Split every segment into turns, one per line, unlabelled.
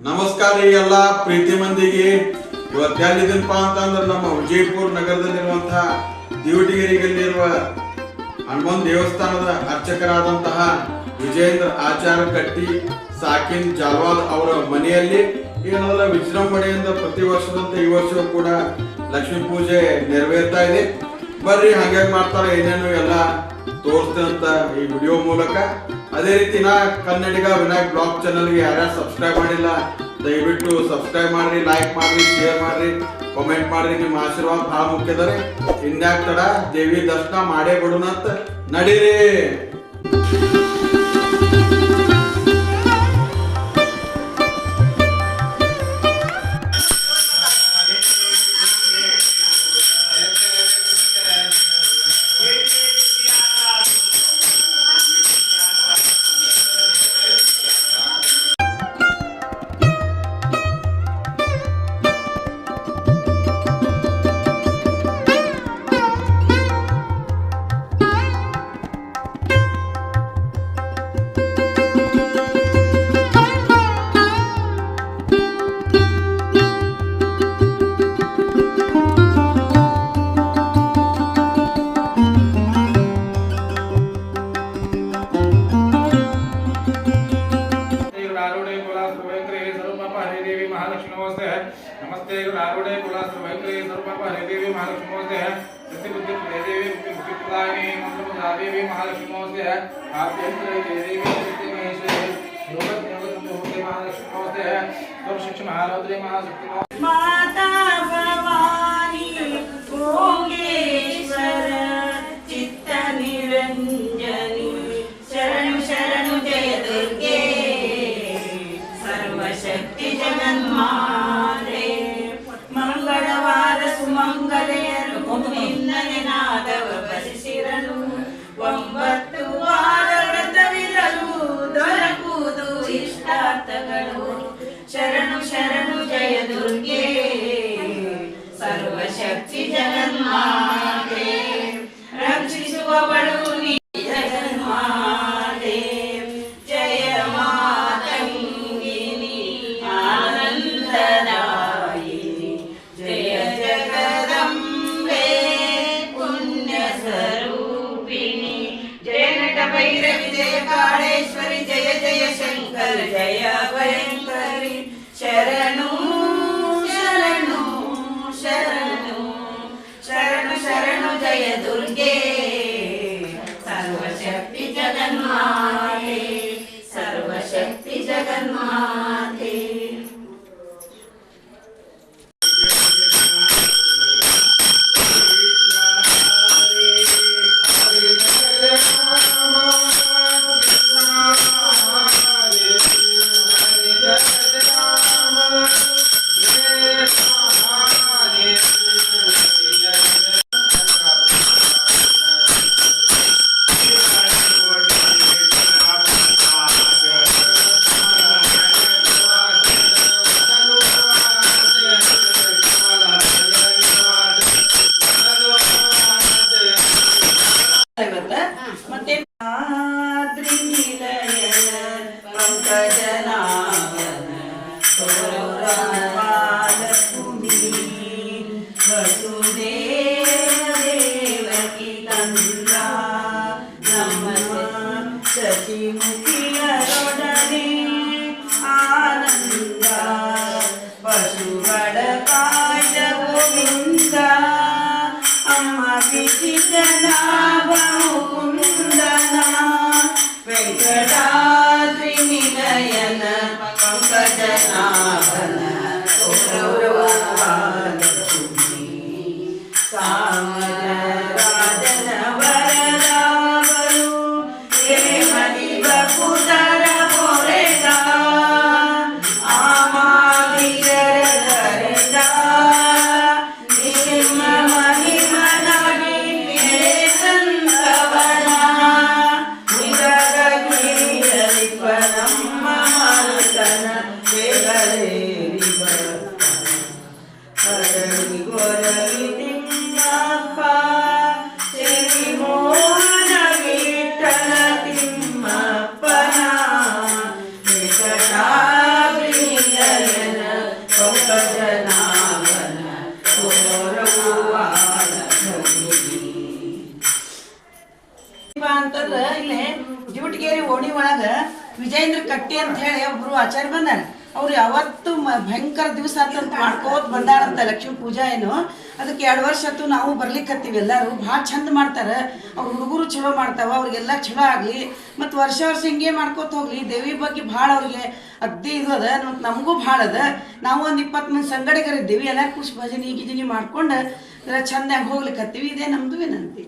ನಮಸ್ಕಾರ ರೀ ಎಲ್ಲ ಪ್ರೀತಿ ಮಂದಿಗೆ. ಇವತ್ತು ಎಲ್ಲಿದ್ದೀನಪ್ಪ ಅಂತಂದ್ರೆ ನಮ್ಮ ವಿಜಯಪುರ ನಗರದಲ್ಲಿರುವಂತಹ ದಿವಟಿಗೆರೆಯಲ್ಲಿರುವ ಹನುಮನ್ ದೇವಸ್ಥಾನದ ಅರ್ಚಕರಾದಂತಹ ವಿಜೇಂದ್ರ ಆಚಾರ್ಯ ಕಟ್ಟಿ ಸಾಕಿನ್ ಜಾಲ್ವಾದ್ ಅವರ ಮನೆಯಲ್ಲಿ ಏನಲ್ಲ ವಿಜೃಂಭಣೆಯಿಂದ ಪ್ರತಿ ವರ್ಷದಂತೆ ಈ ವರ್ಷವೂ ಕೂಡ ಲಕ್ಷ್ಮೀ ಪೂಜೆ ನೆರವೇರ್ತಾ ಇದೆ. ಬರ್ರಿ ಹಾಗೆ ಮಾಡ್ತಾರೆ ಏನೇನು ಎಲ್ಲ ತೋರಿಸ್ತೇನೆ ಅಂತ ಈ ವಿಡಿಯೋ ಮೂಲಕ. ಅದೇ ರೀತಿ ನಾ ಕನ್ನಡಿಗ ವಿನಾಯಕ್ ಬ್ಲಾಗ್ ಚಾನಲ್ಗೆ ಯಾರ್ಯಾರು ಸಬ್ಸ್ಕ್ರೈಬ್ ಮಾಡಿಲ್ಲ ದಯವಿಟ್ಟು ಸಬ್ಸ್ಕ್ರೈಬ್ ಮಾಡ್ರಿ, ಲೈಕ್ ಮಾಡ್ರಿ, ಶೇರ್ ಮಾಡ್ರಿ, ಕಾಮೆಂಟ್ ಮಾಡ್ರಿ. ನಿಮ್ಮ ಆಶೀರ್ವಾದ ಬಹಳ ಮುಖ್ಯದರೆ. ಇನ್ಯಾಕ್ ತಡ, ದೇವಿ ದರ್ಶನ ಮಾಡೇ ಬಿಡೋಣ ಅಂತ ನಡೀರಿ.
नमस्ते नारुणे कुलास्त्र वैद्य सर्वप हरिदेवी महालक्ष्मी नमस्ते सत्य बुद्धि देवी मुक्ति प्रदायिनी मंत्र देवी महालक्ष्मी नमस्ते आद्यंत्र देवी सत्य महेश्वरी योग होते महालक्ष्मी नमस्ते सर्व शिक्षण महारौद्री महाशक्ति
माता भवानी भोगेश्वर चित्त निरंजनी शरणु शरणु जय दुर्गे सर्वशक्ति जगन्माते ಮಂಗಳವಾರ ಸುಮಂಗಲೆಯರು ನಿನ್ನನೆ ನಾದವ ಬಸಿಸಿರಲು 9 ವಾರ ವ್ರತವಿರಲು ದೊರಕುವುದು ಇಷ್ಟಾರ್ಥಗಳು ಶರಣು ಶರಣು ಜಯ ದುರ್ಗೆ ಸರ್ವಶಕ್ತಿ ಜಗನ್ಮಾತೆ ರಕ್ಷಿಸುವವಳು ನೀ ಜಗನ್ಮಾತೆ ಜಯ ಮಾತಂಗಿನಿ ಆನಂದದಾಯಿನಿ ಜಯ ಜಗದಂಬೆ ಪುಣ್ಯ ಸ್ವರೂಪಿಣಿ ಜಯ ನಟ ಭೈರವಿ ಜಯ ಕಾಳೇಶ್ವರಿ ಜಯ ಜಯ ಶಂಕರ ಜಯ ಭಯಂಕರಿ ಶರಣು ಶರಣು ಶರಣು ಶರಣು ಶರಣು ಜಯ ದುರ್ಗೆ ಸರ್ವಶಕ್ತಿ ಜಗನ್ಮಾತೆ ಸರ್ವಶಕ್ತಿ ಜಗನ್ಮಾತೆ ಶಚಿಮುಖಿಯರೊಡನೆ ಆನಂದ ಪಶುಗಳ ಕಾಯ್ದ ಗೋವಿಂದ ಅಮ್ಮ ವಿಚಿತನಾಭ ಮುಕುಂದನ ವೆಂಕಟಾದ್ರಿ ನಿಲಯನ ಪಂಕಜನಾಭನ ಗೌರವಾಲಕ್ಷ್ಮಿ ಸಾಮರಾಜನ ವರದಾವರು ಹೇಮದಿ ಬಕುತರ ಪೊರೆದ ಆಮಾದಿಗರ ಕರೆದ ನಿಮ್ಮ ಮಹಿಮನಾಗಿ ಸಂತವನ ಮುದಗಗಿರಿಯಲಿಪ ನಮ್ಮ ಮಾರುತನ ಬೇಗಲೇರಿ ಹರಳಿ ಗೊರವಿ ತಿಮ್ಮಪ್ಪ ಶರಿ ಮೋಹನ ವಿಠಲ ತಿಮ್ಮಪ್ಪನ ನಿಕಟಾಗ್ರಿಯ
ಅಂತಂದ್ರೆ ಇಲ್ಲಿ ಜಿವಟಗೇರಿ ಓಣಿ ಒಳಗ ವಿಜಯೇಂದ್ರ ಕಟ್ಟಿ ಅಂತ ಹೇಳಿ ಒಬ್ರು ಆಚಾರ್ಯ ಬಂದಾರ. ಅವ್ರು ಯಾವತ್ತು ಭಯಂಕರ ದಿವಸ ಅಂತ ಮಾಡ್ಕೋತ ಬಂದಾರಂತ ಲಕ್ಷ್ಮೀ ಪೂಜಾ ಏನು. ಅದಕ್ಕೆ 2 ವರ್ಷ ಆಯ್ತು ನಾವು ಬರ್ಲಿಕ್ಕತ್ತೀವಿ. ಎಲ್ಲರೂ ಭಾಳ ಚಂದ ಮಾಡ್ತಾರೆ. ಅವ್ರ ಹುಡುಗರು ಚಲೋ ಮಾಡ್ತಾವ, ಅವ್ರಿಗೆಲ್ಲ ಚಲೋ ಆಗಲಿ. ಮತ್ತು ವರ್ಷ ಹಿಂಗೆ ಮಾಡ್ಕೋತ ಹೋಗ್ಲಿ. ದೇವಿ ಬಗ್ಗೆ ಭಾಳ ಅವ್ರಿಗೆ ಅಗ್ದಿ ಇದು ಅದ, ಮತ್ತು ನಮಗೂ ಭಾಳ ಅದ. ನಾವು ಒಂದು 20 ಮಂದಿ ಸಂಗಡಿಗರಿದ್ದೀವಿ. ಎಲ್ಲ ಖುಷಿ ಭಜನೆ ಗಿಜನಿ ಮಾಡ್ಕೊಂಡು ಚಂದಾಗಿ ಹೋಗ್ಲಿಕ್ಕತ್ತೀವಿ. ಇದೇ ನಮ್ದು ವಿನಂತಿ.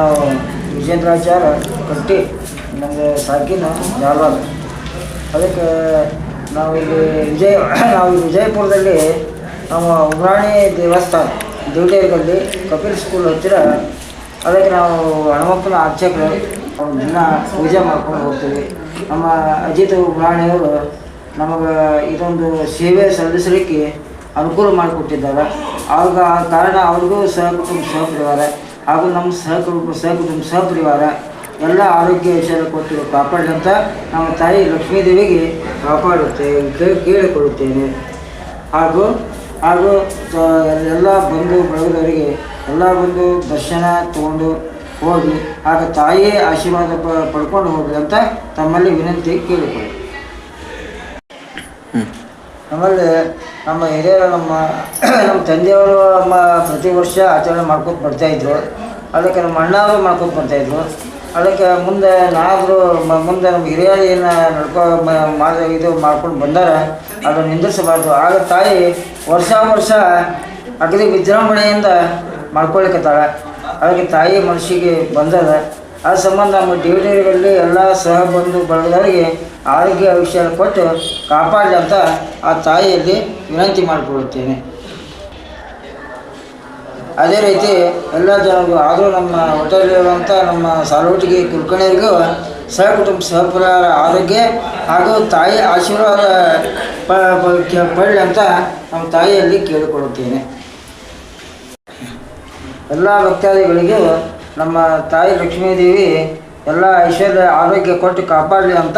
ನಾವು ವಿಜೇಂದ್ರಾಚಾರ್ಯ ಕಟ್ಟಿ ನಮಗೆ ಸಾಕಿನ ಧಾರವಾಡ. ಅದಕ್ಕೆ ನಾವು ಇಲ್ಲಿ ವಿಜಯಪುರದಲ್ಲಿ ನಮ್ಮ ಉಮ್ರಾಣಿ ದೇವಸ್ಥಾನ ದೇವಟೇರಿಯಲ್ಲಿ ಕಪಿಲ್ ಸ್ಕೂಲ್ ಹತ್ತಿರ. ಅದಕ್ಕೆ ನಾವು ಹನುಮಪ್ಪನ ಅರ್ಚಕರು ಅವ್ರು ದಿನ ಪೂಜೆ ಮಾಡ್ಕೊಂಡು ಹೋಗ್ತೀವಿ. ನಮ್ಮ ಅಜಿತ್ ಉಮ್ರಾಣಿಯವರು ನಮಗೆ ಇದೊಂದು ಸೇವೆ ಸಲ್ಲಿಸಲಿಕ್ಕೆ ಅನುಕೂಲ ಮಾಡಿಕೊಟ್ಟಿದ್ದಾರೆ. ಆವಾಗ ಆ ಕಾರಣ ಅವ್ರಿಗೂ ಸಹಕುಟುಂಬ ಸಹಪರಿವಾರ ಹಾಗೂ ನಮ್ಮ ಸಹಕುಟುಂಬ ಸಹಪರಿವಾರ ಎಲ್ಲ ಆರೋಗ್ಯ ವಿಷಯ ಕೊಟ್ಟು ಕಾಪಾಡಿ ಅಂತ ನಮ್ಮ ತಾಯಿ ಲಕ್ಷ್ಮೀದೇವಿಗೆ ಕೇಳಿಕೊಳ್ಳುತ್ತೇನೆ. ಹಾಗೂ ಎಲ್ಲ ಬಂಧು ಬಳಗದವರಿಗೆ ಎಲ್ಲ ಬಂದು ದರ್ಶನ ತಗೊಂಡು ಹೋಗಿ ಆಗ ತಾಯಿಯೇ ಆಶೀರ್ವಾದ ಪಡ್ಕೊಂಡು ಹೋಗಲಿ ಅಂತ ತಮ್ಮಲ್ಲಿ ವಿನಂತಿ ಕೇಳಿಕೊಳ್ಳಿ. ಆಮೇಲೆ ನಮ್ಮ ಹಿರಿಯರು ನಮ್ಮ ತಂದೆಯವರು ಪ್ರತಿ ವರ್ಷ ಆಚರಣೆ ಮಾಡ್ಕೊತ ಬರ್ತಾಯಿದ್ರು. ಅದಕ್ಕೆ ನಮ್ಮ ಅಣ್ಣವರು ಮಾಡ್ಕೊತ ಬರ್ತಾಯಿದ್ರು. ಅದಕ್ಕೆ ಮುಂದೆ ಮುಂದೆ ನಮ್ಮ ಹಿರಿಯರು ಏನು ಇದು ಮಾಡ್ಕೊಂಡು ಬಂದಾರ ಅದನ್ನು ನಿಂದಿಸಬಾರ್ದು. ಆಗ ತಾಯಿ ವರ್ಷ ಅಗದಿ ವಿಜೃಂಭಣೆಯಿಂದ ಮಾಡ್ಕೊಳಿಕತ್ತಾಳೆ. ಅದಕ್ಕೆ ತಾಯಿ ಮನಸ್ಸಿಗೆ ಬಂದದ. ಆ ಸಂಬಂಧ ನಮ್ಮ ದೇವರಿಗೆ ಎಲ್ಲ ಸಹಬಂಧು ಬಳಗದವರಿಗೆ ಆರೋಗ್ಯ ವಿಷಯ ಕೊಟ್ಟು ಕಾಪಾಡಲಿ ಅಂತ ಆ ತಾಯಿಯಲ್ಲಿ ವಿನಂತಿ ಮಾಡಿಕೊಳ್ಳುತ್ತೇನೆ. ಅದೇ ರೀತಿ ಎಲ್ಲ ಜನರಿಗೂ ಆದರೂ ನಮ್ಮ ಹೋಟೆಲಿರುವಂಥ ನಮ್ಮ ಸಾಲೋಟಿಗೆ ಕುಲಕರ್ಣಿಯರಿಗೂ ಸಹಕುಟುಂಬ ಸಹಪರಿವಾರ ಆರೋಗ್ಯ ಹಾಗೂ ತಾಯಿ ಆಶೀರ್ವಾದ ಪಡಲಿ ಅಂತ ನಮ್ಮ ತಾಯಿಯಲ್ಲಿ ಕೇಳಿಕೊಳ್ಳುತ್ತೇನೆ. ಎಲ್ಲ ಭಕ್ತಾದಿಗಳಿಗೂ ನಮ್ಮ ತಾಯಿ ಲಕ್ಷ್ಮೀದೇವಿ ಎಲ್ಲ ಐಶ್ವರ್ಯ ಆರೋಗ್ಯ ಕೊಟ್ಟು ಕಾಪಾಡಲಿ ಅಂತ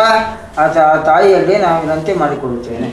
ಆ ತಾಯಿಯಲ್ಲಿ ನಾವು ವಿನಂತಿ ಮಾಡಿಕೊಳ್ಳುತ್ತೇನೆ.